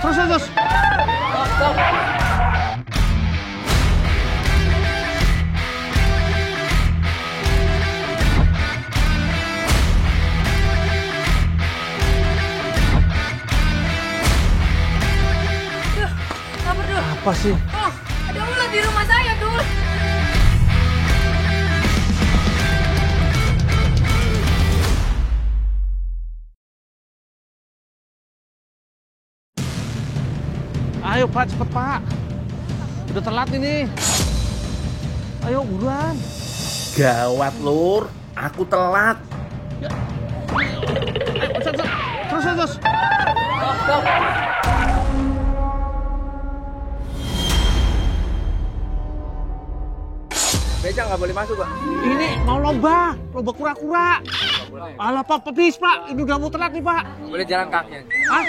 Terus. Apa sih? Oh, ada ular di rumah saya, Dul. Ayo Pak, cepet Pak. Udah telat ini. Ayo buruan. Gawat Lur, aku telat. Ya. Terus. Beca nggak boleh masuk, Pak. Ini mau lomba kura-kura. Alah Pak, please Pak, ini udah mau telat nih Pak. Boleh jalan kaki. Ah,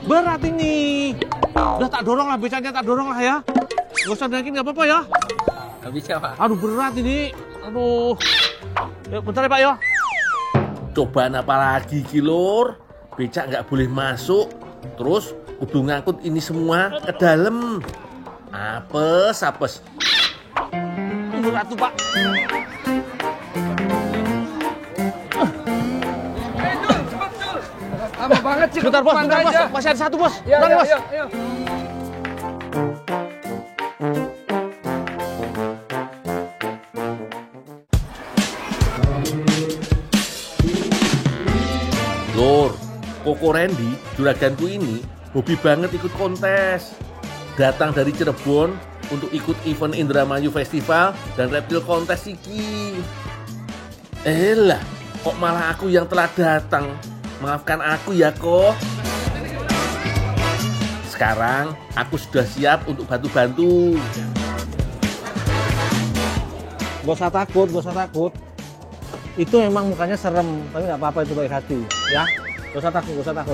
berat ini. Udah tak dorong lah, becanya tak dorong lah ya. Gak usah naikin, nggak apa-apa ya. Nggak bisa, Pak. Aduh berat ini. Aduh. Yuk, bentar ya Pak ya. Cobaan apa lagi Ki Lur? Becak nggak boleh masuk. Terus kudu ngangkut ini semua ke dalam. Apes. Berat tuh Pak. Lama banget sih. Bentar bos. Masih ada satu bos. Ya, Bentar, bos. Ayo. Lur, Koko Randy, juraganku ini hobi banget ikut kontes. Datang dari Cirebon untuk ikut event Indramayu Festival dan reptil kontes iki. Elah, kok malah aku yang telah datang. Maafkan aku ya kok. Sekarang aku sudah siap untuk bantu-bantu. Gak usah takut. Itu memang mukanya serem, tapi nggak apa-apa, itu baik hati, ya. Gak usah takut.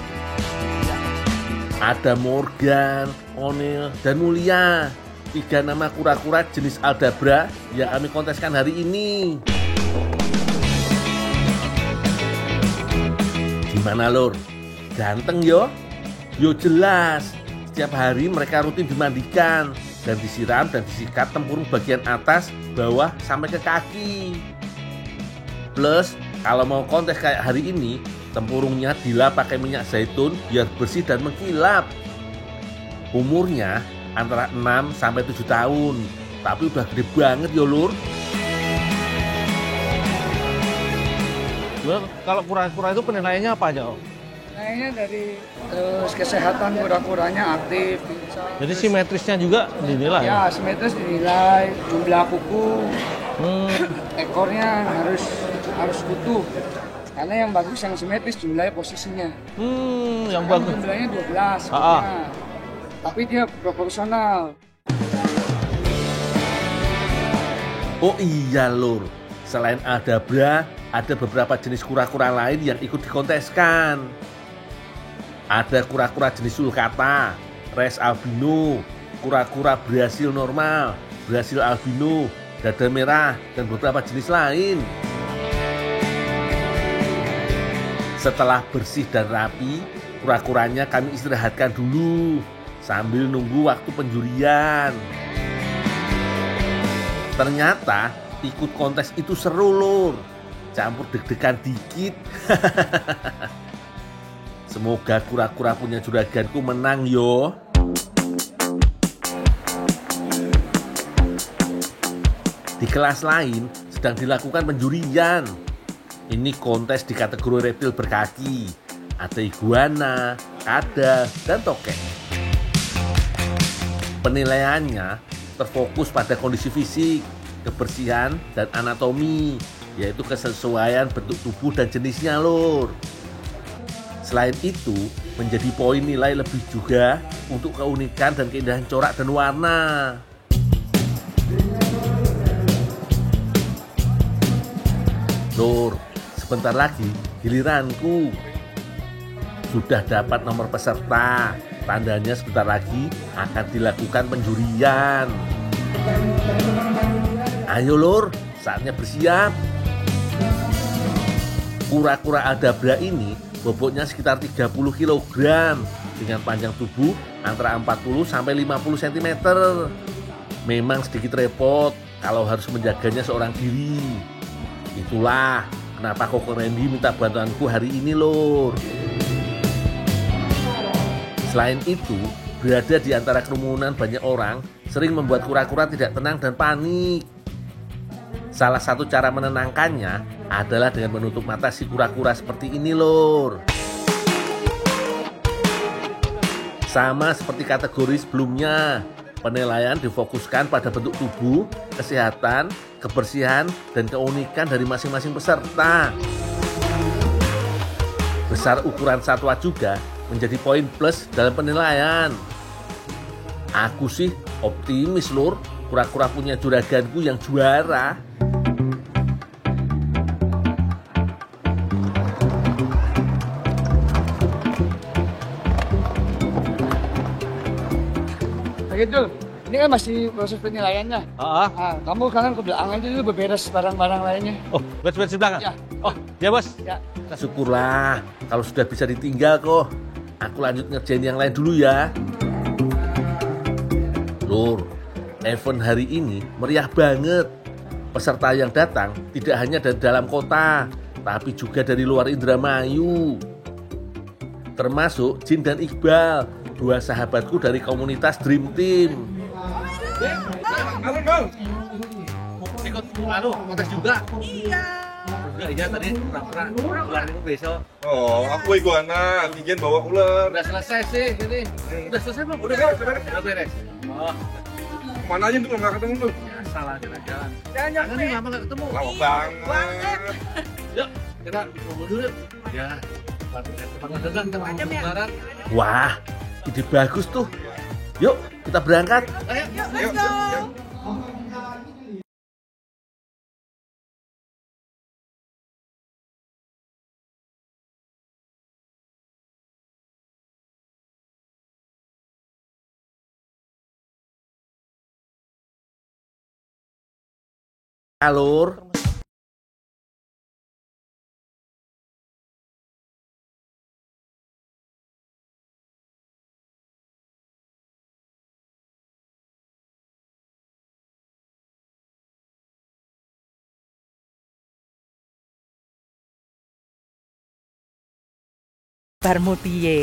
Ada Morgan, Onil, dan Mulia. 3 nama kura-kura jenis Aldabra yang kami konteskan hari ini. Gimana Lur? Ganteng yo? Yo jelas. Setiap hari mereka rutin dimandikan dan disiram dan disikat tempurung bagian atas, bawah, sampai ke kaki. Plus, kalau mau kontes kayak hari ini, tempurungnya dilap pakai minyak zaitun biar bersih dan mengkilap. Umurnya antara 6 sampai 7 tahun, tapi udah gede banget yo Lur. Kalau kura-kura itu penilaiannya apa aja, Om? Kayaknya dari terus kesehatan kura-kuranya aktif. Jadi simetrisnya juga dinilai? Ya, simetris dinilai, jumlah kuku, ekornya harus utuh. Karena yang bagus yang simetris jumlahnya posisinya. Yang bagus. Jumlahnya 12. Nah, tapi dia proporsional. Oh iya Lur, selain Aldabra, ada beberapa jenis kura-kura lain yang ikut dikonteskan. Ada kura-kura jenis sulcata, res albino, kura-kura Brasil normal, Brasil albino, dada merah, dan beberapa jenis lain. Setelah bersih dan rapi, kura-kuranya kami istirahatkan dulu sambil nunggu waktu penjurian. Ternyata ikut kontes itu seru Lur, campur deg-degan dikit. Semoga kura-kura punya juraganku menang yo. Di kelas lain sedang dilakukan penjurian. Ini kontes di kategori reptil berkaki. Ada iguana, kada, dan tokek. Penilaiannya terfokus pada kondisi fisik, kebersihan, dan anatomi, yaitu kesesuaian bentuk tubuh dan jenisnya Lur. Selain itu, menjadi poin nilai lebih juga untuk keunikan dan keindahan corak dan warna. Lur, sebentar lagi giliranku. Sudah dapat nomor peserta, tandanya sebentar lagi akan dilakukan penjurian. Ayo Lur, saatnya bersiap. Kura-kura Aldabra ini bobotnya sekitar 30 kg dengan panjang tubuh antara 40 sampai 50 cm. Memang sedikit repot kalau harus menjaganya seorang diri. Itulah kenapa Koko Randy minta bantuanku hari ini, Lur. Selain itu, berada di antara kerumunan banyak orang sering membuat kura-kura tidak tenang dan panik. Salah satu cara menenangkannya adalah dengan menutup mata si kura-kura seperti ini, Lur. Sama seperti kategori sebelumnya, penilaian difokuskan pada bentuk tubuh, kesehatan, kebersihan, dan keunikan dari masing-masing peserta. Besar ukuran satwa juga menjadi poin plus dalam penilaian. Aku sih optimis, Lur, kura-kura punya juraganku yang juara. Oke Dul, ini kan masih proses penilaiannya. Nah, kamu sekarang ke belakang aja dulu beberes barang-barang lainnya. Oh, beres-beres di belakang? Ya. Oh, ya bos. Ya. Syukurlah kalau sudah bisa ditinggal kok. Aku lanjut ngerjain yang lain dulu ya. Lur, event hari ini meriah banget. Peserta yang datang tidak hanya dari dalam kota, tapi juga dari luar Indramayu. Termasuk Jin dan Iqbal, dua sahabatku dari komunitas Dream Team. Ikut kontes juga? Iya tadi pernah ular itu besok. Oh, aku iguana, Tigen bawa ular. Udah selesai sih ini. Udah selesai belum? Udah beres. Oh, Mana aja tuh nggak ketemu tuh? salah jalan-jalan. Jangan nih lama nggak ketemu. Lama banget. Yuk, kita ngobrol dulu. Ya, teman-teman kita ngomong bareng. Wah, ide bagus tuh. Yuk, kita berangkat. Yuk, yuk. Alur. Barmu piye?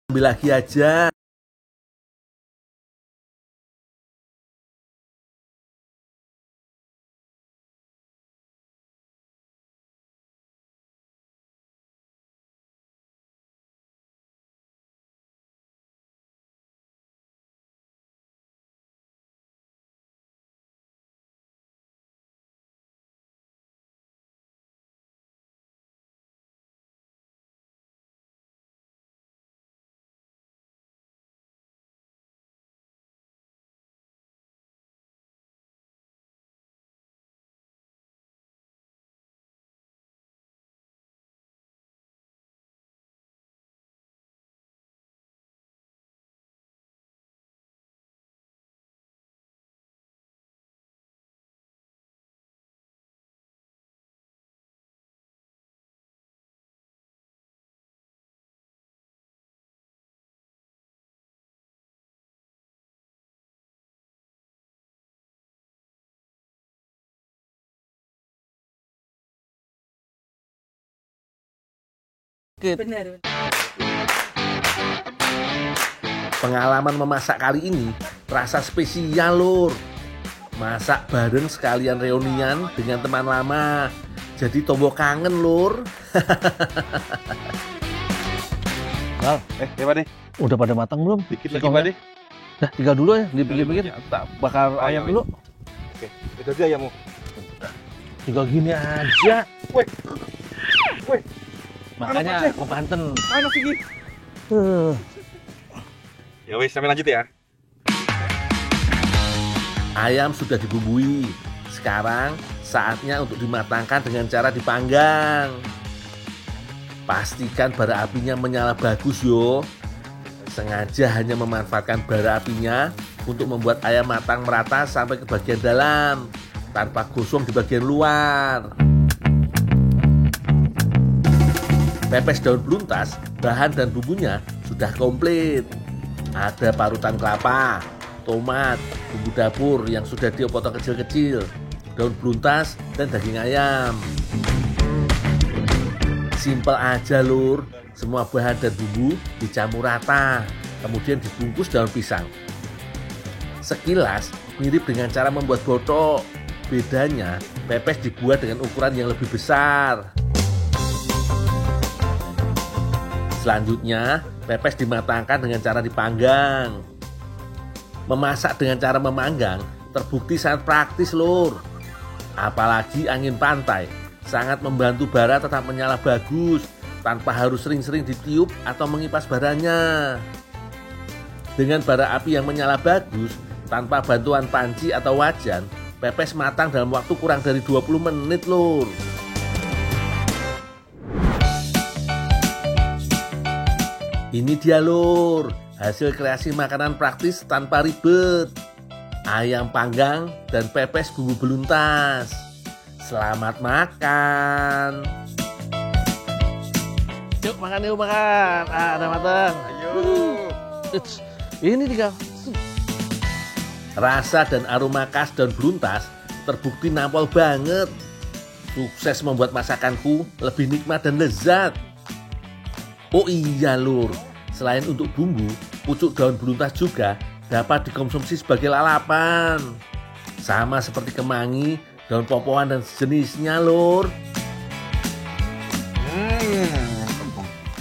Ambil lagi aja. Benar. Pengalaman memasak kali ini terasa spesial, Lur. Masak bareng sekalian reunian dengan teman lama. Jadi tombol kangen, Lur. Nah, Ya Pak deh, udah pada matang belum? dikit lagi Pak deh. Dah, tinggal dulu ya, dipikir-pikir. Bakar ayam dulu. Oke. Itu aja ayammu. Tinggal gini aja. Woi. Woi. Makanya aku Banten. Mana sih Gi? Ya wes, sampai lanjut ya. Ayam sudah dibumbui. Sekarang saatnya untuk dimatangkan dengan cara dipanggang. Pastikan bara apinya menyala bagus yo. Sengaja hanya memanfaatkan bara apinya untuk membuat ayam matang merata sampai ke bagian dalam, tanpa gosong di bagian luar. Pepes daun beluntas, bahan dan bumbunya sudah komplit. Ada parutan kelapa, tomat, bumbu dapur yang sudah dipotong kecil-kecil, daun beluntas, dan daging ayam. Simpel aja lur, semua bahan dan bumbu dicampur rata, kemudian dibungkus daun pisang. Sekilas mirip dengan cara membuat botok, bedanya pepes dibuat dengan ukuran yang lebih besar. Selanjutnya, pepes dimatangkan dengan cara dipanggang. Memasak dengan cara memanggang terbukti sangat praktis lur. Apalagi angin pantai, sangat membantu bara tetap menyala bagus tanpa harus sering-sering ditiup atau mengipas baranya. Dengan bara api yang menyala bagus, tanpa bantuan panci atau wajan, pepes matang dalam waktu kurang dari 20 menit lur. Ini dia lur, hasil kreasi makanan praktis tanpa ribet. Ayam panggang dan pepes bumbu beluntas. Selamat makan. Yuk makan, yuk makan. Ada matang. Ayo. Ini tinggal. Rasa dan aroma khas daun beluntas terbukti nampol banget. Sukses membuat masakanku lebih nikmat dan lezat. Oh iya lur, selain untuk bumbu, pucuk daun beluntas juga dapat dikonsumsi sebagai lalapan. Sama seperti kemangi, daun popoan dan sejenisnya lur.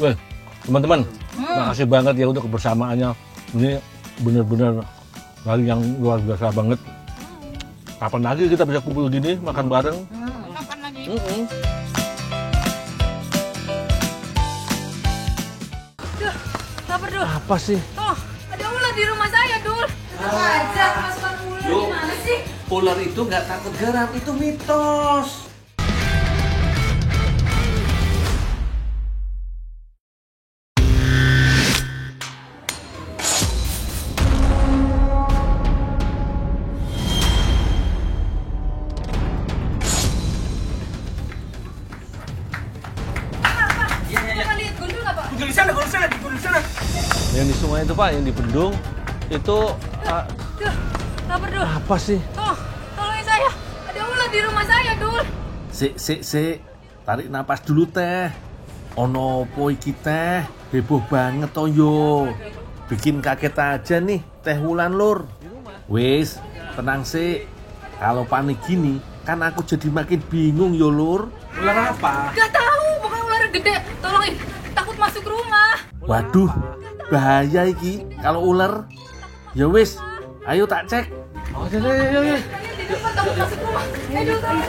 Weh, teman-teman, makasih banget ya untuk kebersamaannya. Ini benar-benar kali yang luar biasa banget. Kapan lagi kita bisa kumpul gini, makan bareng? Kapan lagi? Duh, lapar Dul. Apa sih? Tuh, ada ular di rumah saya Dul. Aja masukkan ular gimana sih? Ular itu nggak takut garam, itu mitos. Apa lihat gundul nggak Pak? Gundul di sana. Yang di sungai itu Pak, yang di bendung itu Duh, lapar Dul. apa sih? Tuh, tolongin saya. Ada ular di rumah saya Dul. Sik. Tarik napas dulu teh. Ono opo iki teh? Heboh banget toh yo. Bikin kaget aja nih Teh Wulan lur. Wis, tenang sih. Kalau panik gini, kan aku jadi makin bingung yo lur. Ular apa? Gak tahu, pokoknya ular gede. Tolongin, takut masuk rumah. Waduh, bahaya iki kalau ular. Ya wis, ayo tak cek. Oh, ayo. Di depan takut masuk rumah. Ayo Dul.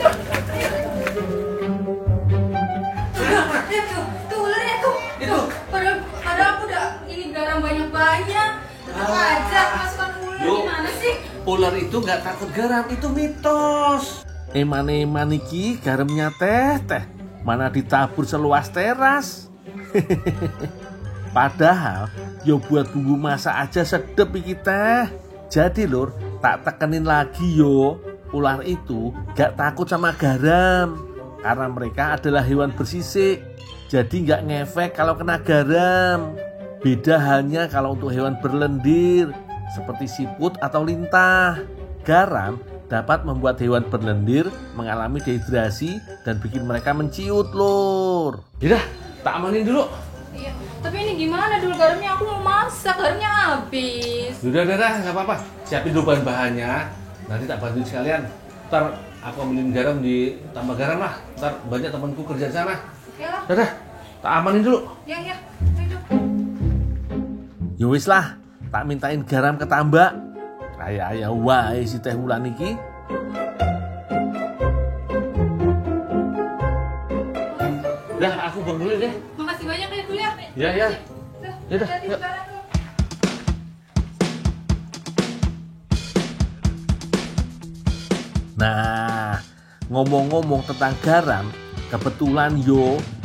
Tuh ularnya tuh. Itu. Padahal aku udah ini garam banyak-banyak. Tetap aja masukkan ular gimana sih? Ular itu nggak takut garam, itu mitos. Eman-eman iki garamnya teh. Mana ditabur seluas teras. Padahal yo buat bumbu masak aja sedep iki teh. Jadi lur, tak tekenin lagi yo. Ular itu gak takut sama garam karena mereka adalah hewan bersisik. Jadi gak ngefek kalau kena garam. Beda halnya kalau untuk hewan berlendir seperti siput atau lintah. Garam dapat membuat hewan berlendir mengalami dehidrasi dan bikin mereka menciut lur. Yaudah, tak amanin dulu. Iya, tapi ini gimana Dul? Garamnya aku mau masak, garamnya habis. Udah, nggak apa-apa. Siapin dulu bahan-bahannya. Nanti tak bantuin sekalian. Ntar aku ambilin garam ditambah garam lah. Ntar banyak temanku kerja di sana. Ya, Dadah, tak amanin dulu. ya. Ayo Dul. Ya wis lah, tak mintain garam ketambak. Kayak wae si Teh Wulan iki. Dah, aku buang dulu deh. Makasih banyak ya dulu ya. Ya, ya. Dah, Yaudah, hati-hati yuk. sekarang tuh. Nah, ngomong-ngomong tentang garam, kebetulan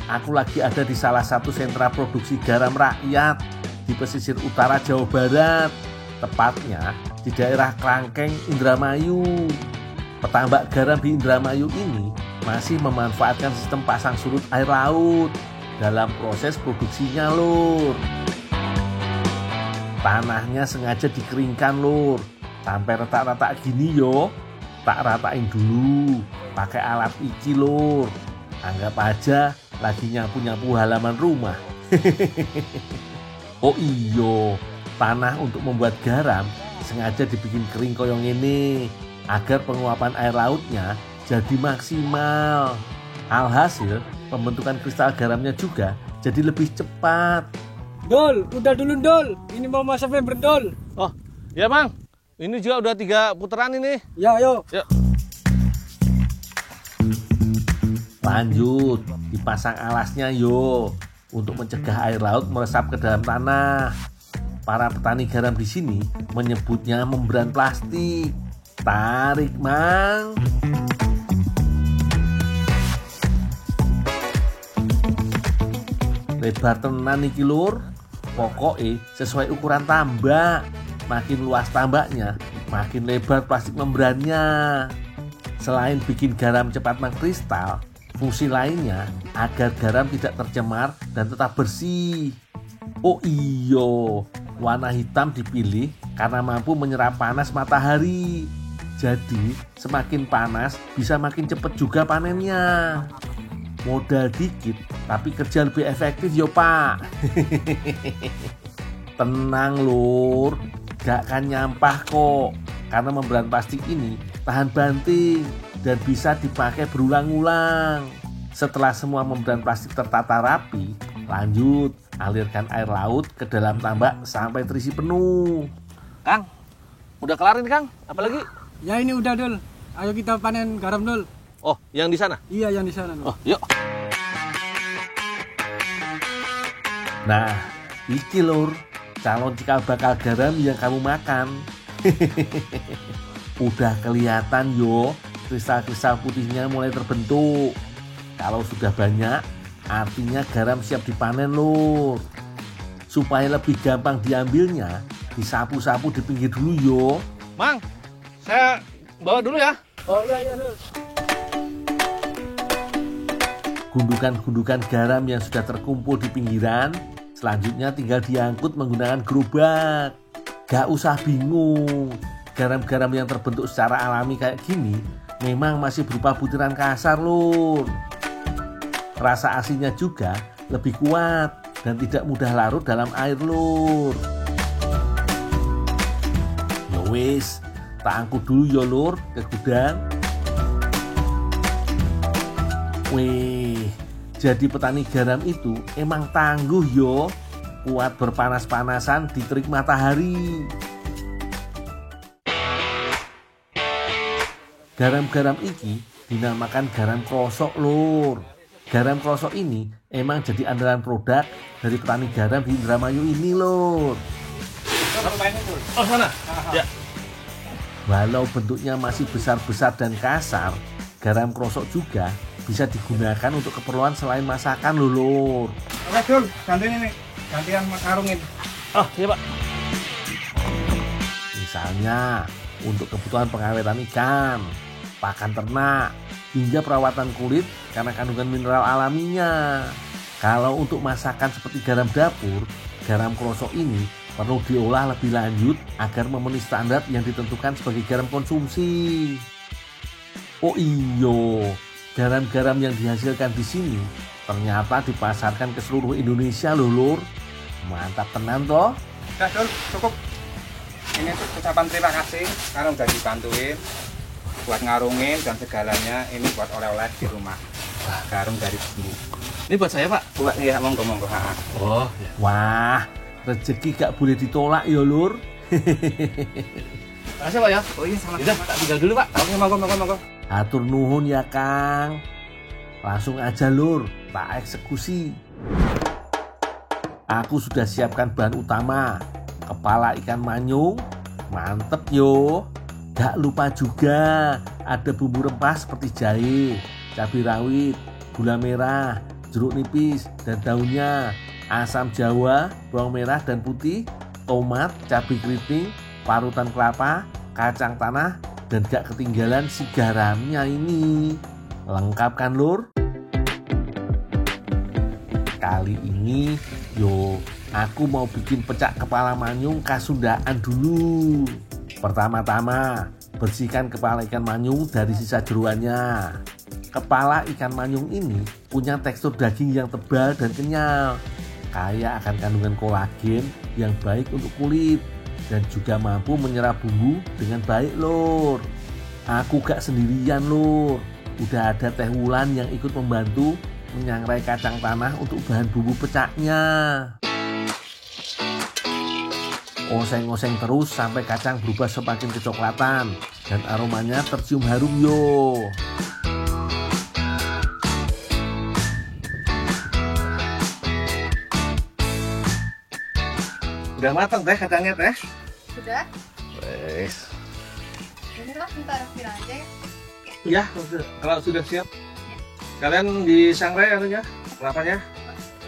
aku lagi ada di salah satu sentra produksi garam rakyat di pesisir utara Jawa Barat, tepatnya di daerah Klangkeng, Indramayu. Petambak garam di Indramayu ini masih memanfaatkan sistem pasang surut air laut dalam proses produksinya, Lur. Tanahnya sengaja dikeringkan, Lur, sampai retak-retak gini tak ratain dulu pakai alat iki, Lur. Anggap aja lagi nyapu-nyapu halaman rumah. Oh iyo, tanah untuk membuat garam sengaja dibikin kering koyong ini agar penguapan air lautnya jadi maksimal. Alhasil pembentukan kristal garamnya juga jadi lebih cepat. Dol, udah dulu Dol. Ini mau masak member Dol. Oh, ya Mang. Ini juga udah 3 putaran ini. Ya, ayo. Yuk. Lanjut, dipasang alasnya untuk mencegah air laut meresap ke dalam tanah. Para petani garam di sini menyebutnya membran plastik. Tarik, Mang. Lebar tenan iki, Lur. Pokoknya sesuai ukuran tambak. Makin luas tambaknya, makin lebar plastik membrannya. Selain bikin garam cepat mengkristal, fungsi lainnya agar garam tidak tercemar dan tetap bersih. Oh iyo, warna hitam dipilih karena mampu menyerap panas matahari. Jadi semakin panas bisa makin cepat juga panennya. Modal dikit tapi kerja lebih efektif Pak. Tenang, Lur, gak akan nyampah kok, karena membran plastik ini tahan banting dan bisa dipakai berulang-ulang. Setelah semua membran plastik tertata rapi, lanjut alirkan air laut ke dalam tambak sampai terisi penuh. Kang, udah kelar ini Kang? Apalagi? Ya ini udah Dol. Ayo kita panen garam Dol. Oh, yang di sana? Iya yang di sana. Dol. Oh, yuk. Nah, iki Lur, calon cikal bakal garam yang kamu makan. Udah kelihatan kristal-kristal putihnya mulai terbentuk. Kalau sudah banyak, artinya garam siap dipanen, Lur. Supaya lebih gampang diambilnya, disapu-sapu di pinggir dulu Mang, saya bawa dulu ya. Oh iya Dol. Gundukan-gundukan garam yang sudah terkumpul di pinggiran, selanjutnya tinggal diangkut menggunakan gerobak. Gak usah bingung, garam-garam yang terbentuk secara alami kayak gini memang masih berupa butiran kasar, Lur. Rasa asinnya juga lebih kuat dan tidak mudah larut dalam air, Lur. Ya wis, tak angkut dulu Lur ke gudang. Wih, jadi petani garam itu emang tangguh kuat berpanas-panasan di terik matahari. Garam-garam iki dinamakan garam krosok, Lur. Garam krosok ini emang jadi andalan produk dari petani garam di Indramayu ini, Lur. Oh, sana. Ya. Walau bentuknya masih besar-besar dan kasar, garam krosok juga bisa digunakan untuk keperluan selain masakan, Lur. Oke Dul, gantiin ini. Gantian karungin. Oh, iya Pak. Misalnya untuk kebutuhan pengawetan ikan, pakan ternak, hingga perawatan kulit karena kandungan mineral alaminya. Kalau untuk masakan seperti garam dapur, garam krosok ini perlu diolah lebih lanjut agar memenuhi standar yang ditentukan sebagai garam konsumsi. Oh iyo, garam-garam yang dihasilkan di sini ternyata dipasarkan ke seluruh Indonesia, Lur. Mantap tenan toh. Udah Dul, cukup. Ini tuh ucapan terima kasih karena udah dibantuin buat ngarungin dan segalanya. Ini buat oleh-oleh di rumah. Garam dari sini. Ini buat saya Pak. Buat iya, monggo. Oh, ya. Wah, rezeki gak boleh ditolak ya, Lur. Makasih Pak ya. Oh iya, sama-sama. Udah, tak tinggal dulu Pak. Oke, monggo. Atur nuhun ya, Kang. Langsung aja lur, tak eksekusi. Aku sudah siapkan bahan utama, kepala ikan manyung, mantep yo. Gak lupa juga ada bumbu rempah seperti jahe, cabai rawit, gula merah, jeruk nipis dan daunnya, asam jawa, bawang merah dan putih, tomat, cabai keriting, parutan kelapa, kacang tanah, dan gak ketinggalan si garamnya ini. Lengkap kan lur? Kali ini yo aku mau bikin pecak kepala manyung kasundaan dulu. Pertama-tama bersihkan kepala ikan manyung dari sisa jeroannya. Kepala ikan manyung ini punya tekstur daging yang tebal dan kenyal, kaya akan kandungan kolagen yang baik untuk kulit dan juga mampu menyerap bumbu dengan baik lur. Aku gak sendirian lur, udah ada Teh Wulan yang ikut membantu menyangrai kacang tanah untuk bahan bumbu pecaknya. Oseng-oseng terus sampai kacang berubah semakin kecoklatan dan aromanya tercium harum yo. Udah matang teh kacangnya teh? Sudah? Wes. Ini lah bentar aja ya. Ya, kalau sudah siap. Kalian disangrai anunya, kelapanya?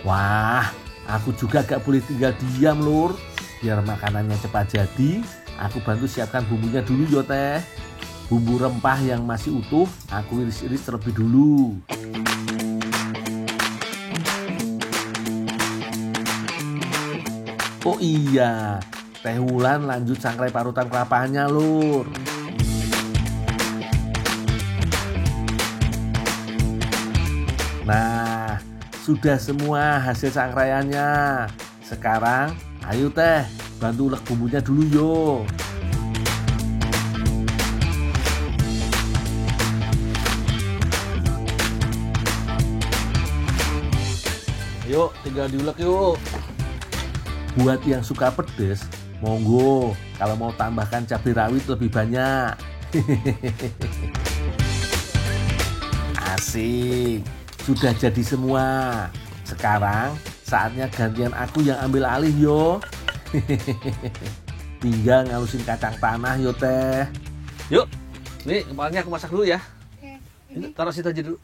Wah, aku juga gak boleh tinggal diam lur. Biar makanannya cepat jadi, aku bantu siapkan bumbunya dulu yo teh. Bumbu rempah yang masih utuh, aku iris-iris terlebih dulu. Oh iya, Teh Wulan lanjut sangrai parutan kelapanya lur. Nah, sudah semua hasil sangraiannya. Sekarang ayo teh, bantu ulek bumbunya dulu yo. Yuk, tinggal diulek yuk. Buat yang suka pedes, monggo. Kalau mau tambahkan cabai rawit lebih banyak. Asik, sudah jadi semua. Sekarang saatnya gantian aku yang ambil alih yo. Tinggal ngalusin kacang tanah yo teh. Yuk, nih kepalanya aku masak dulu ya. Oke. Ini taruh situ aja dulu.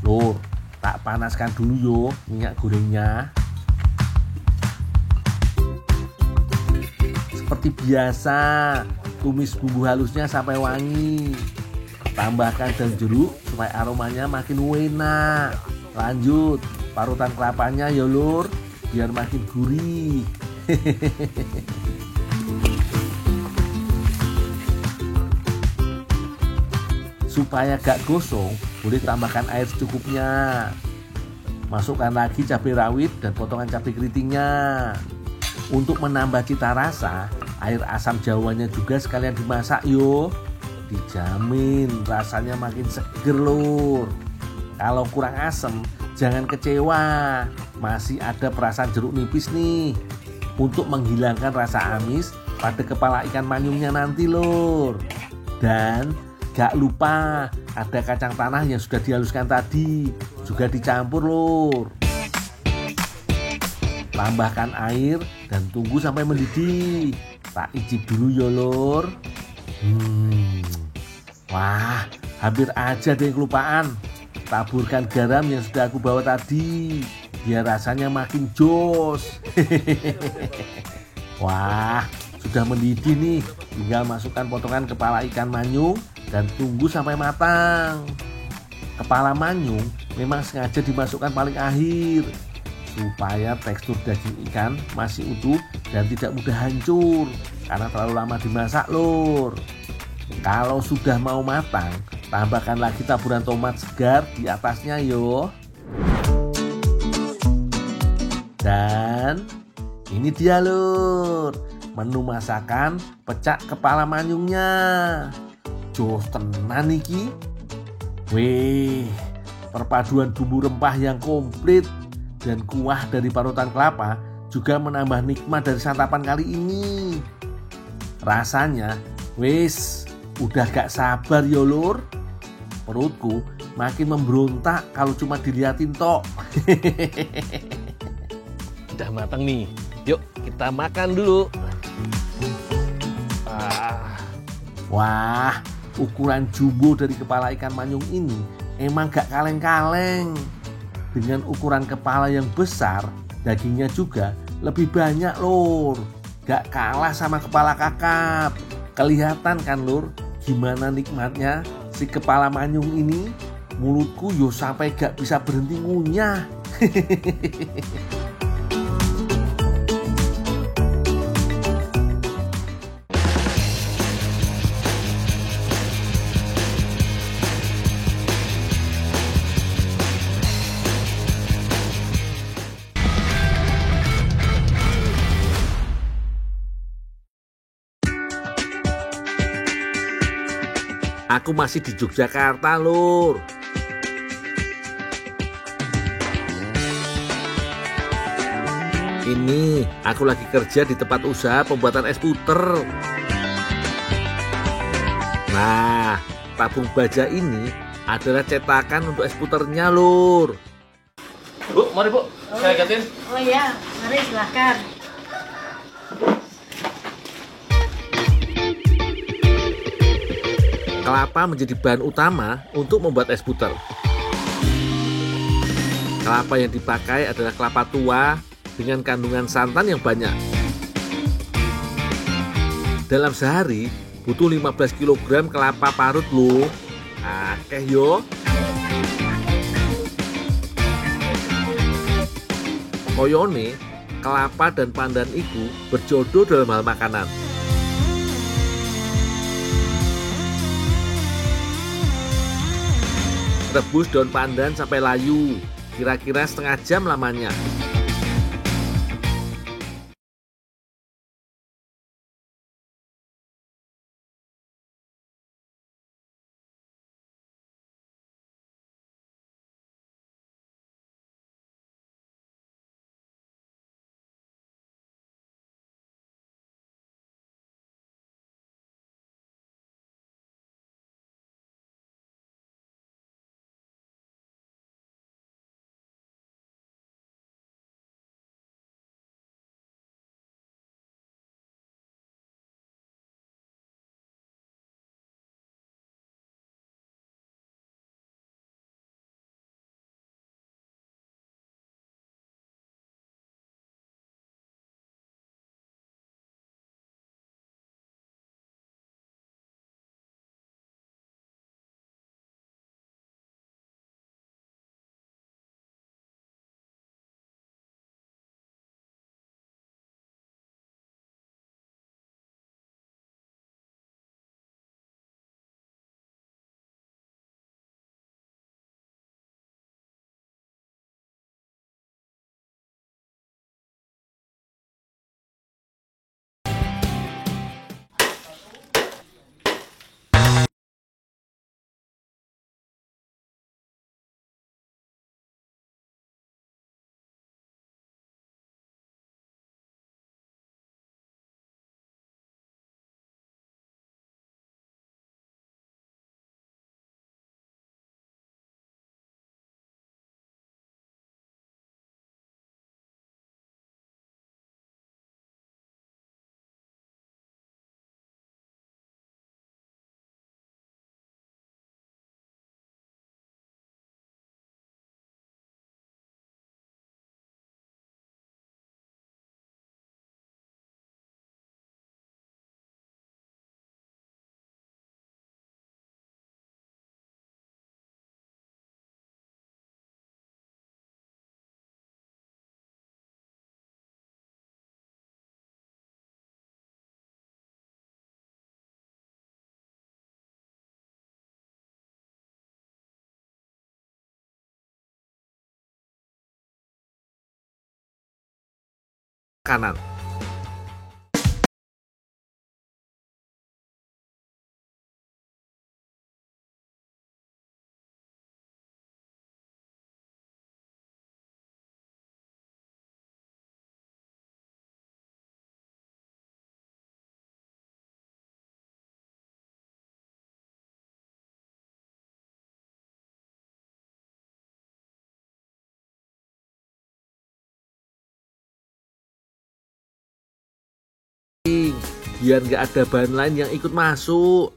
Lur, tak panaskan dulu yo minyak gorengnya. Seperti biasa, tumis bumbu halusnya sampai wangi. Tambahkan daun jeruk supaya aromanya makin enak. Lanjut, parutan kelapanya ya lur, biar makin gurih. Supaya gak gosong, boleh tambahkan air secukupnya. Masukkan lagi cabai rawit dan potongan cabai keritingnya. Untuk menambah cita rasa, air asam jawanya juga sekalian dimasak yo. Dijamin rasanya makin seger lur. Kalau kurang asam, jangan kecewa. Masih ada perasaan jeruk nipis nih. Untuk menghilangkan rasa amis pada kepala ikan manyungnya nanti lur. Dan gak lupa ada kacang tanah yang sudah dihaluskan tadi, juga dicampur lur. Tambahkan air dan tunggu sampai mendidih. Tak icip dulu ya lur. Wah, hampir aja deh kelupaan. Taburkan garam yang sudah aku bawa tadi, biar rasanya makin jos. Wah, sudah mendidih nih. Tinggal masukkan potongan kepala ikan manyung dan tunggu sampai matang. Kepala manyung memang sengaja dimasukkan paling akhir supaya tekstur daging ikan masih utuh dan tidak mudah hancur karena terlalu lama dimasak lur. Kalau sudah mau matang, tambahkan lagi taburan tomat segar di atasnya yo. Dan ini dia lur, menu masakan pecak kepala manyungnya. Jos tenan iki. Wih, perpaduan bumbu rempah yang komplit dan kuah dari parutan kelapa juga menambah nikmat dari santapan kali ini. Rasanya, wis, udah gak sabar yo lur. Perutku makin memberontak kalau cuma diliatin tok. Udah matang nih. Yuk kita makan dulu. Wah, ukuran jumbo dari kepala ikan manyung ini emang gak kaleng-kaleng. Dengan ukuran kepala yang besar, dagingnya juga lebih banyak lur. Gak kalah sama kepala kakap. Kelihatan kan lur, gimana nikmatnya si kepala manyung ini. Mulutku yo sampai gak bisa berhenti ngunyah. Aku masih di Yogyakarta lur. Ini aku lagi kerja di tempat usaha pembuatan es puter. Nah, tabung baja ini adalah cetakan untuk es puternya lur. Bu, mari bu, saya gantiin. Oh iya, mari silahkan. Kelapa menjadi bahan utama untuk membuat es puter. Kelapa yang dipakai adalah kelapa tua dengan kandungan santan yang banyak. Dalam sehari butuh 15 kg kelapa parut loh. Akeh yo. Koyone, kelapa dan pandan itu berjodoh dalam hal makanan. Rebus daun pandan sampai layu, kira-kira setengah jam lamanya. Kanan. biar nggak ada bahan lain yang ikut masuk.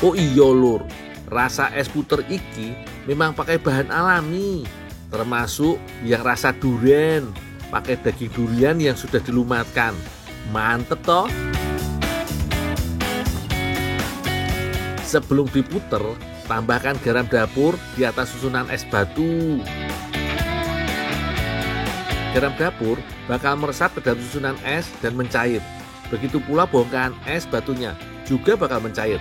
Oh iya lur, rasa es puter iki memang pakai bahan alami, termasuk yang rasa durian, pakai daging durian yang sudah dilumatkan. Mantep toh. Sebelum diputer, tambahkan garam dapur di atas susunan es batu. Garam dapur bakal meresap ke dalam susunan es dan mencair. Begitu pula bongkahan es batunya juga bakal mencair.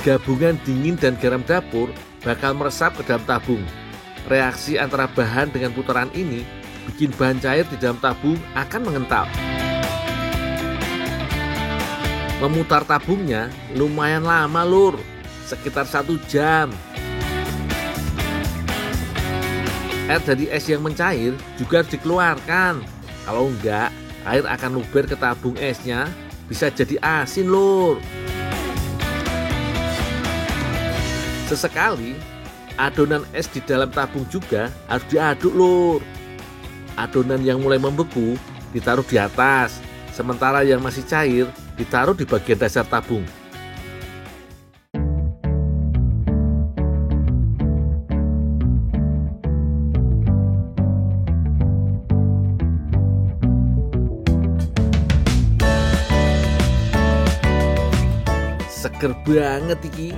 Gabungan dingin dan garam dapur bakal meresap ke dalam tabung. Reaksi antara bahan dengan putaran ini bikin bahan cair di dalam tabung akan mengental. Memutar tabungnya lumayan lama lur, sekitar 1 jam. Air dari es yang mencair juga harus dikeluarkan. Kalau enggak, air akan luber ke tabung esnya, bisa jadi asin lur. Sesekali, adonan es di dalam tabung juga harus diaduk lur. Adonan yang mulai membeku ditaruh di atas, sementara yang masih cair ditaruh di bagian dasar tabung. Seger banget iki.